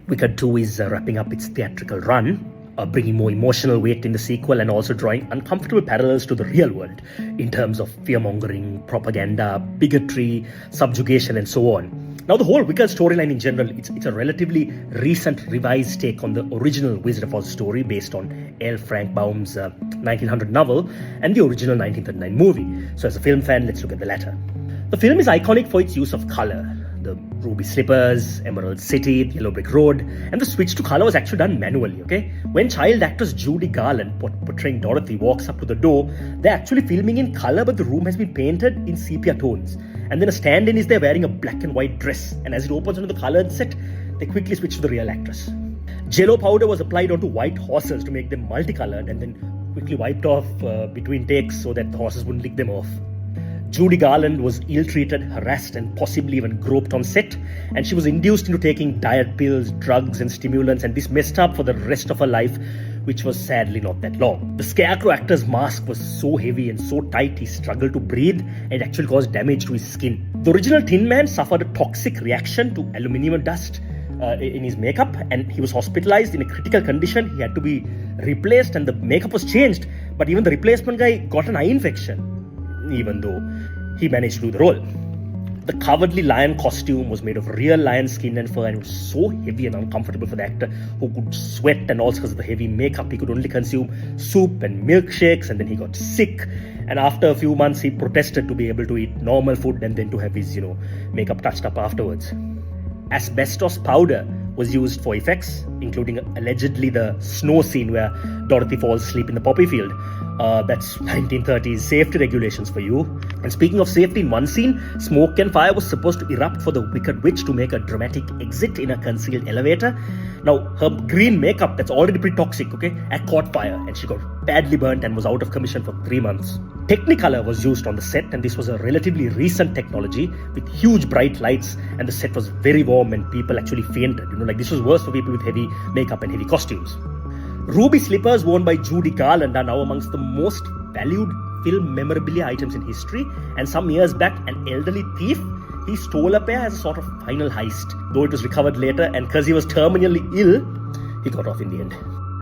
Wicked 2 is wrapping up its theatrical run, bringing more emotional weight in the sequel and also drawing uncomfortable parallels to the real world in terms of fear-mongering, propaganda, bigotry, subjugation and so on. Now the whole Wicked storyline in general, it's a relatively recent revised take on the original Wizard of Oz story based on L. Frank Baum's 1900 novel and the original 1939 movie. So as a film fan, let's look at the latter. The film is iconic for its use of color. The ruby slippers, Emerald City, the yellow brick road, and the switch to color was actually done manually, okay? When child actress Judy Garland, portraying Dorothy, walks up to the door, they're actually filming in color, but the room has been painted in sepia tones. And then a stand-in is there wearing a black and white dress, and as it opens onto the colored set, they quickly switch to the real actress. Jello powder was applied onto white horses to make them multicolored, and then quickly wiped off between takes so that the horses wouldn't lick them off. Judy Garland was ill-treated, harassed and possibly even groped on set, and she was induced into taking diet pills, drugs and stimulants, and this messed up for the rest of her life, which was sadly not that long. The Scarecrow actor's mask was so heavy and so tight he struggled to breathe and it actually caused damage to his skin. The original Tin Man suffered a toxic reaction to aluminium dust in his makeup, and he was hospitalized in a critical condition. He had to be replaced and the makeup was changed, but even the replacement guy got an eye infection, even though he managed to do the role. The cowardly lion costume was made of real lion skin and fur, and it was so heavy and uncomfortable for the actor, who could sweat, and also because of the heavy makeup he could only consume soup and milkshakes, and then he got sick, and after a few months he protested to be able to eat normal food and then to have his makeup touched up afterwards. Asbestos powder was used for effects, including allegedly the snow scene where Dorothy falls asleep in the poppy field. That's 1930s safety regulations for you. And speaking of safety, in one scene, smoke and fire was supposed to erupt for the Wicked Witch to make a dramatic exit in a concealed elevator. Now, her green makeup, that's already pretty toxic, okay, had caught fire and she got badly burnt and was out of commission for 3 months. Technicolor was used on the set, and this was a relatively recent technology with huge bright lights, and the set was very warm and people actually fainted. This was worse for people with heavy makeup and heavy costumes. Ruby slippers worn by Judy Garland are now amongst the most valued film memorabilia items in history, and some years back an elderly thief, he stole a pair as a sort of final heist, though it was recovered later, and because he was terminally ill, he got off in the end.